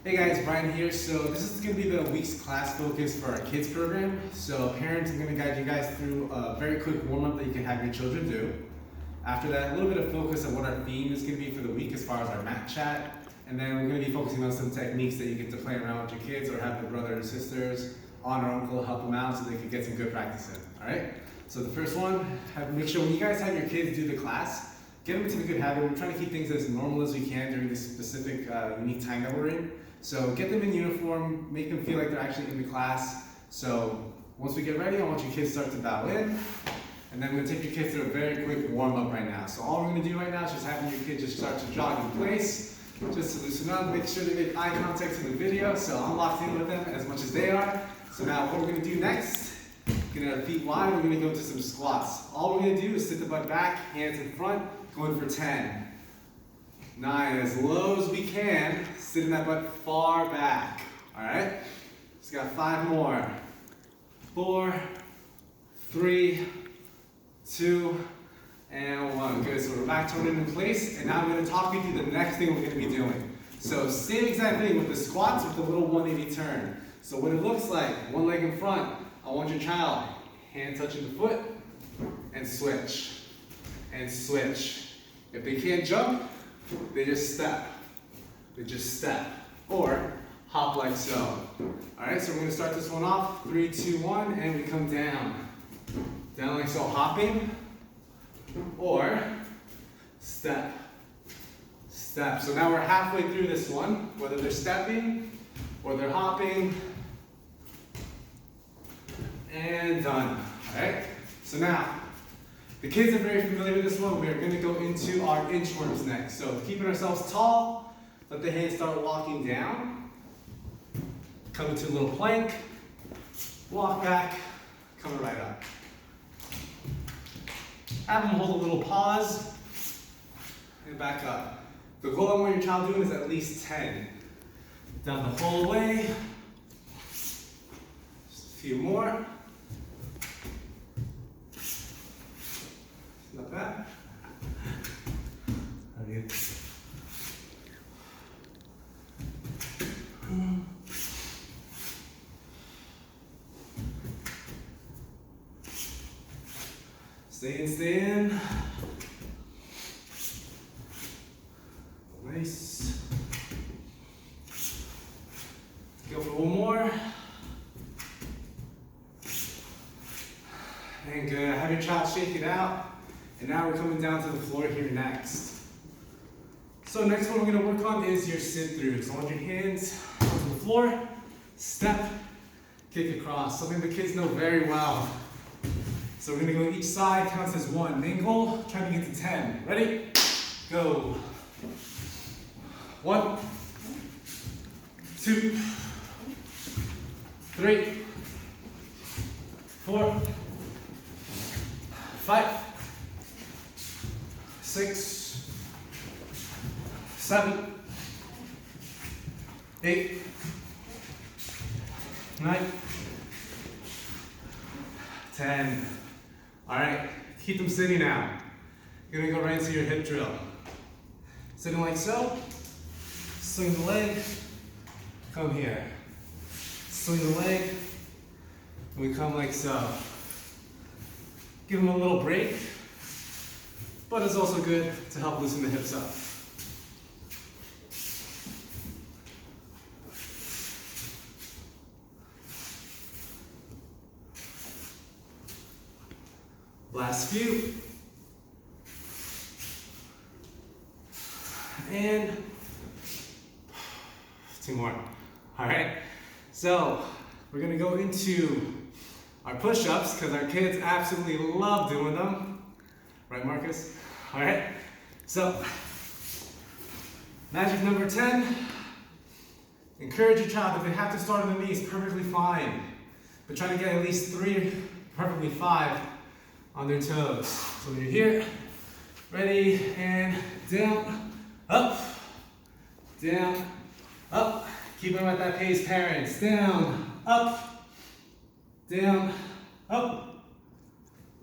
Hey guys, Brian here. So this is going to be the week's class focus for our kids program. So parents are going to guide you guys through a very quick warm-up that you can have your children do. After that, a little bit of focus on what our theme is going to be for the week as far as our mat chat. And then we're going to be focusing on some techniques that you get to play around with your kids or have their brother and sisters, aunt or uncle help them out so they can get some good practice in. Alright? So the first one, make sure when you guys have your kids do the class, get them into the good habit. We're trying to keep things as normal as we can during this specific unique time that we're in. So get them in uniform, make them feel like they're actually in the class. So once we get ready, I want your kids to start to bow in. And then we're going to take your kids through a very quick warm-up right now. So all we're going to do right now is just having your kids just start to jog in place, just to loosen up, make sure they make eye contact in the video. So I'm locked in with them as much as they are. So now what we're going to do next, get our feet wide, we're going to go into some squats. All we're going to do is sit the butt back, hands in front, going for 10. 9, as low as we can, sitting that butt far back. Alright? Just got 5 more. 4, 3, 2, and 1. Good, so we're back turning in place, and now I'm going to talk you through the next thing we're going to be doing. So same exact thing with the squats with the little 180 turn. So what it looks like, one leg in front, I want your child, hand touching the foot, and switch. And switch. If they can't jump, they just step. They just step. Or hop like so. Alright, so we're going to start this one off. 3, 2, 1, and we come down. Down like so, hopping. Or step. Step. So now we're halfway through this one, whether they're stepping or they're hopping. And done. Alright? So now, the kids are very familiar with this one. We are going to go into our inchworms next. So keeping ourselves tall, let the hands start walking down. Come into a little plank, walk back, coming right up. Have them hold a little pause, and back up. The goal I want your child doing is at least 10. Down the whole way. Just a few more. Not bad. Okay. Stay in, stay in. Nice. Go for one more. And good. Have your child shake it out. And now we're coming down to the floor here next. So next one we're going to work on is your sit-through. So I want your hands onto the floor, step, kick across. Something the kids know very well. So we're going to go each side, counts as 1. Main goal, try to get to 10. Ready? Go. 1, 2, 3, 4, 5, 6, 7, 8, 9, 10. All right, keep them sitting now. You're gonna go right into your hip drill. Sitting like so, swing the leg, come here. Swing the leg, and we come like so. Give them a little break, but it's also good to help loosen the hips up. Last few. And 2 more. All right. So we're going to go into our push-ups because our kids absolutely love doing them. Right, Marcus? All right. So magic number 10. Encourage your child. If they have to start on the knees, perfectly fine. But try to get at least 3, preferably 5. On their toes. So when you're here, ready, and down, up, down, up. Keep them at that pace, parents. Down, up, down, up,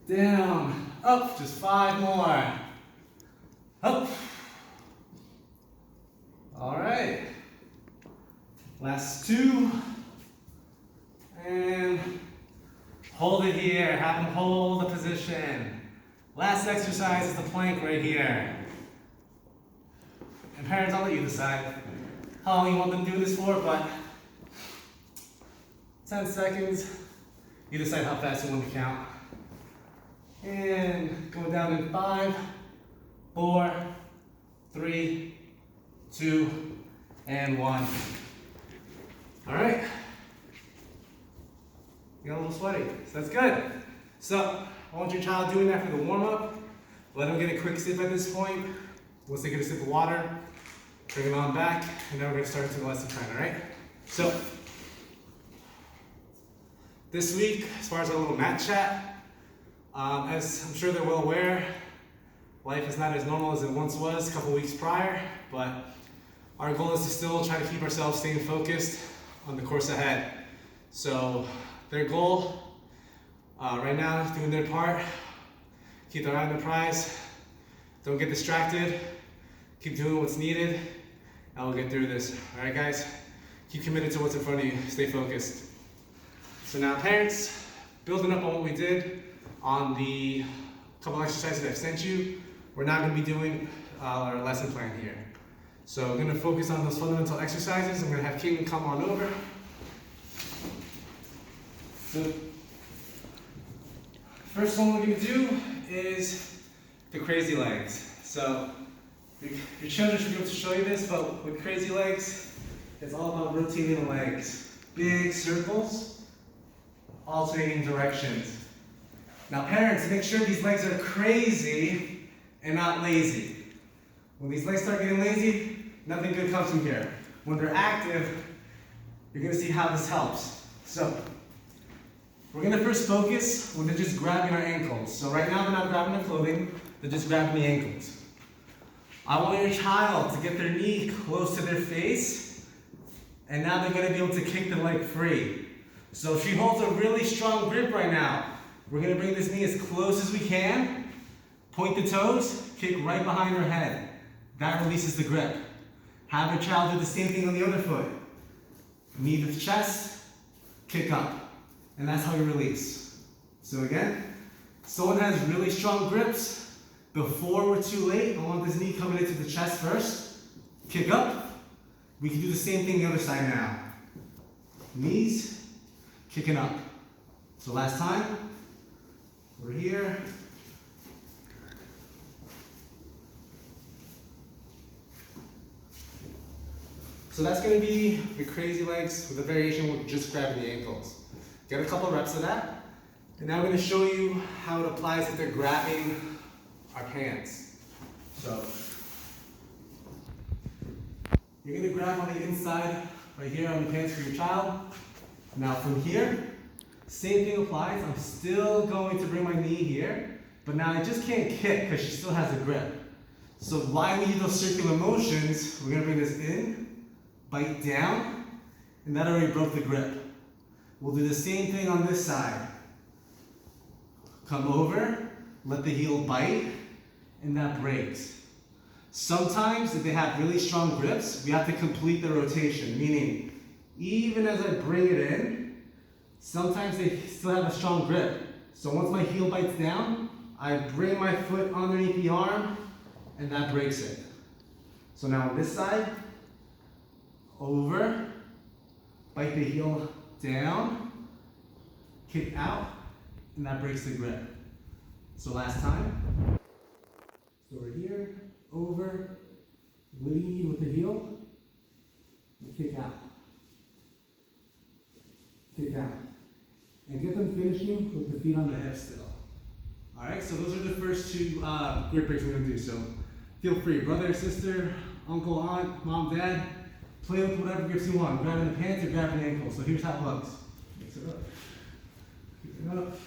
down, up. Just 5 more. Up. All right. Last 2. And hold it here. Have them hold the position. Last exercise is the plank right here. And parents, I'll let you decide how long you want them to do this for, but 10 seconds. You decide how fast you want to count. And going down in 5, 4, 3, 2, and 1. All right. You got a little sweaty, so that's good. So I want your child doing that for the warm-up. Let them get a quick sip at this point. Once they get a sip of water, bring them on back, and then we're gonna start into the lesson plan, all right? So this week, as far as our little mat chat, as I'm sure they're well aware, life is not as normal as it once was a couple weeks prior, but our goal is to still try to keep ourselves staying focused on the course ahead. So their goal right now is doing their part, keep their eye on the prize, don't get distracted, keep doing what's needed, and we'll get through this. All right, guys? Keep committed to what's in front of you, stay focused. So now parents, building up on what we did on the couple exercises I've sent you, we're now going to be doing our lesson plan here. So we're going to focus on those fundamental exercises. I'm going to have Keaton come on over. So first one we're going to do is the crazy legs. So your children should be able to show you this, but with crazy legs, it's all about rotating the legs. Big circles, alternating directions. Now parents, make sure these legs are crazy and not lazy. When these legs start getting lazy, nothing good comes from here. When they're active, you're gonna see how this helps. So, we're gonna first focus when they're just grabbing our ankles. So right now they're not grabbing their clothing, they're just grabbing the ankles. I want your child to get their knee close to their face, and now they're gonna be able to kick the leg free. So if she holds a really strong grip right now, we're gonna bring this knee as close as we can, point the toes, kick right behind her head. That releases the grip. Have your child do the same thing on the other foot. Knee to the chest, kick up. And that's how you release. So again, someone has really strong grips. Before we're too late, I want this knee coming into the chest first. Kick up. We can do the same thing the other side now. Knees, kicking up. So last time, we're here. So that's going to be the crazy legs with a variation with just grabbing the ankles. Get a couple reps of that. And now I'm going to show you how it applies if they're grabbing our pants. So you're going to grab on the inside right here on the pants for your child. Now from here, same thing applies. I'm still going to bring my knee here, but now I just can't kick because she still has a grip. So while we do those circular motions, we're going to bring this in, bite down, and that already broke the grip. We'll do the same thing on this side. Come over, let the heel bite, and that breaks. Sometimes, if they have really strong grips, we have to complete the rotation, meaning even as I bring it in, sometimes they still have a strong grip. So once my heel bites down, I bring my foot underneath the arm, and that breaks it. So now on this side, over, bite the heel down, kick out, and that breaks the grip. So last time, so we're here, over, lead with the heel, and kick out. Kick out. And get them finishing with the feet on the hips still. Alright, so those are the first two grip breaks we're going to do. So feel free, brother, sister, uncle, aunt, mom, dad, play with whatever grips you want. Grabbing the pants or grabbing the ankles. So here's how it looks. Mix it up. Keep it up.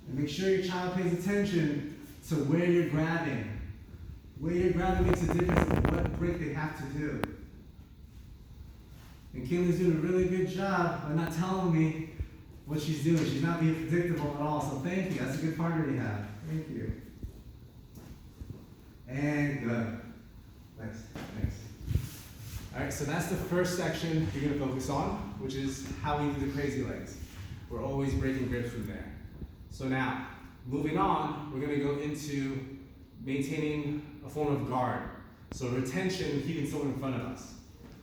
And make sure your child pays attention to where you're grabbing. Where you're grabbing makes a difference in what break they have to do. And Kaylee's doing a really good job by not telling me what she's doing. She's not being predictable at all. So thank you. That's a good partner you have. Thank you. And good. Nice, nice. All right, so that's the first section you're gonna focus on, which is how we do the crazy legs. We're always breaking grips from there. So now, moving on, we're gonna go into maintaining a form of guard. So retention and keeping someone in front of us.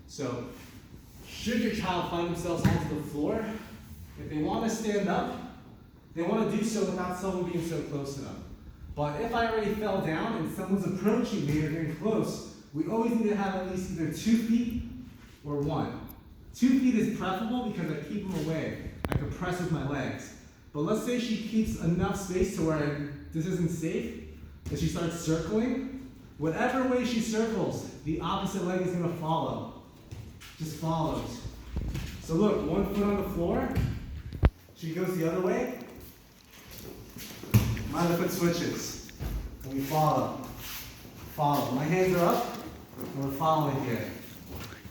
So, should your child find themselves onto the floor, if they want to stand up, they want to do so without someone being so close to them. But if I already fell down and someone's approaching me or getting close, we always need to have at least either 2 feet or 1. 2 feet is preferable because I keep them away. I can press with my legs. But let's say she keeps enough space to where this isn't safe, that she starts circling. Whatever way she circles, the opposite leg is going to follow. Just follows. So look, 1 foot on the floor, she goes the other way. My other foot switches. And we follow. Follow. My hands are up, and we're following here.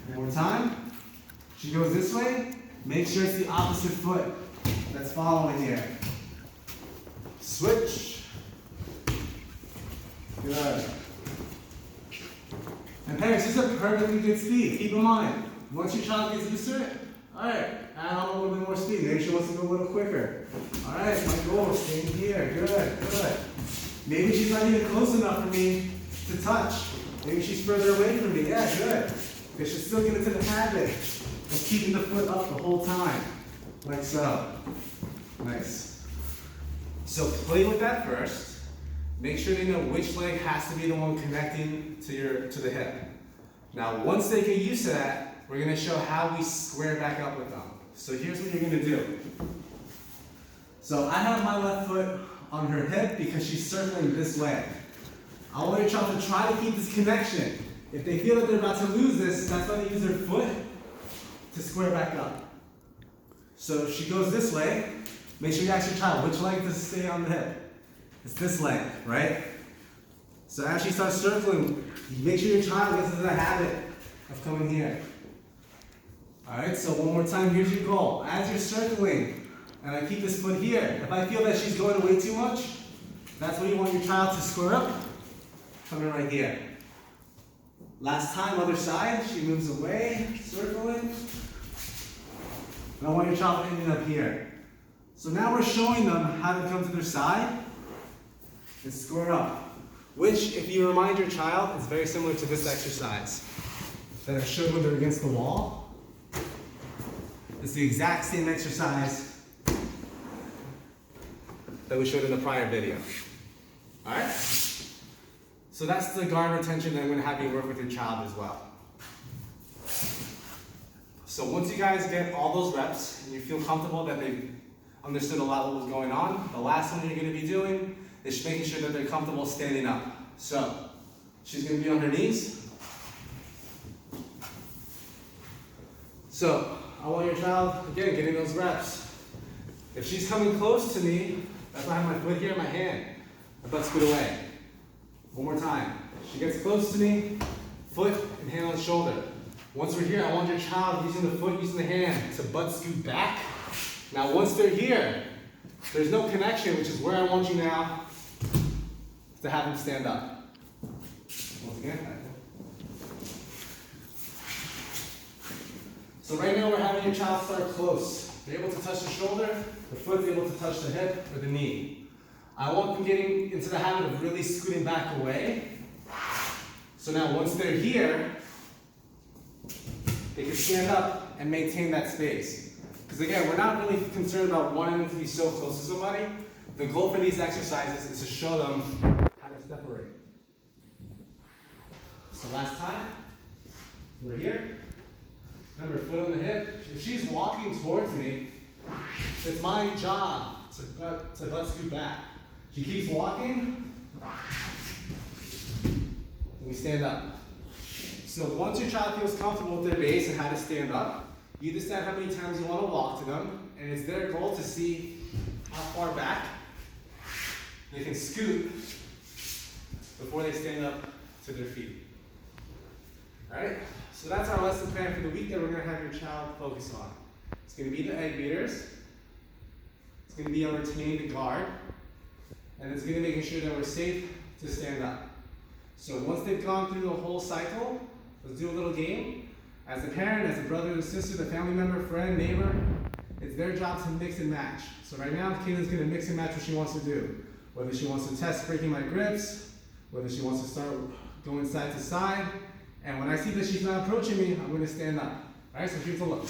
One more time. She goes this way. Make sure it's the opposite foot that's following here. Switch. Good. And parents, this is a perfectly good speed. Keep in mind, once your child gets used to it, all right, add on a little bit more speed. Maybe she wants to go a little quicker. All right, my goal, staying here. Good, good. Maybe she's not even close enough for me to touch. Maybe she's further away from me. Yeah, good. Because she's still getting into the habit of keeping the foot up the whole time, like so. Nice. So play with that first. Make sure they know which leg has to be the one connecting to the hip. Now, once they get used to that, we're going to show how we square back up with them. So here's what you're going to do. So I have my left foot on her hip because she's circling this way. I want your child to try to keep this connection. If they feel that they're about to lose this, that's why they use their foot to square back up. So she goes this way. Make sure you ask your child, which leg does stay on the hip? It's this leg, right? So as she starts circling, make sure your child gets into the habit of coming here. All right, so one more time, here's your goal. As you're circling, and I keep this foot here, if I feel that she's going way too much, that's when you want your child to square up, coming right here. Last time, other side, she moves away, circling. And I want your child ending up here. So now we're showing them how to come to their side and square up, which, if you remind your child, is very similar to this exercise that I showed when they're against the wall. It's the exact same exercise that we showed in the prior video. All right? So that's the guard retention that I'm going to have you work with your child as well. So once you guys get all those reps and you feel comfortable that they've understood a lot of what was going on, the last one you're going to be doing is making sure that they're comfortable standing up. So she's going to be on her knees. So I want your child, again, getting those reps. If she's coming close to me, that's why I have my foot here in my hand. My butt scoot away. One more time. She gets close to me, foot and hand on shoulder. Once we're here, I want your child using the foot, using the hand to butt scoot back. Now once they're here, there's no connection, which is where I want you now to have them stand up. Once again. So right now we're having your child start close. They're able to touch the shoulder, the foot's able to touch the hip or the knee. I want them getting into the habit of really scooting back away. So now once they're here, they can stand up and maintain that space. Because again, we're not really concerned about wanting them to be so close to somebody. The goal for these exercises is to show them how to separate. So last time, we're here. Remember, foot on the hip. If she's walking towards me, it's my job to butt scoot back. She keeps walking, and we stand up. So once your child feels comfortable with their base and how to stand up, you decide how many times you want to walk to them, and it's their goal to see how far back they can scoot before they stand up to their feet. All right? So that's our lesson plan for the week that we're going to have your child focus on. It's going to be the egg beaters. It's going to be on retaining the guard. And it's going to be making sure that we're safe to stand up. So once they've gone through the whole cycle, let's do a little game. As a parent, as a brother or sister, the family member, friend, neighbor, it's their job to mix and match. So right now, Caitlin's gonna mix and match what she wants to do. Whether she wants to test breaking my grips, whether she wants to start going side to side. And when I see that she's not approaching me, I'm gonna stand up. All right, so here's a look.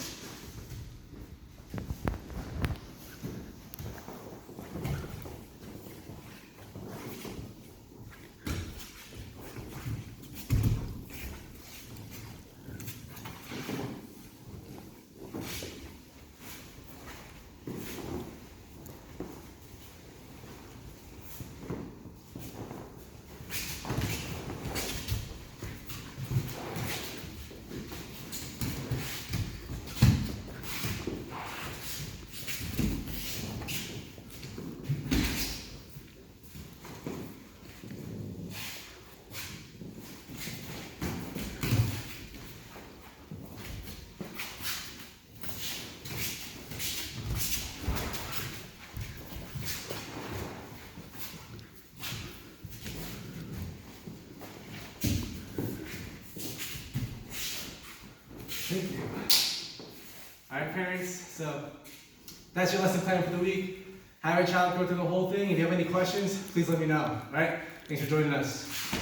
Thank you. All right, parents, so that's your lesson plan for the week. Have your child go through the whole thing. If you have any questions, please let me know. All right? Thanks for joining us.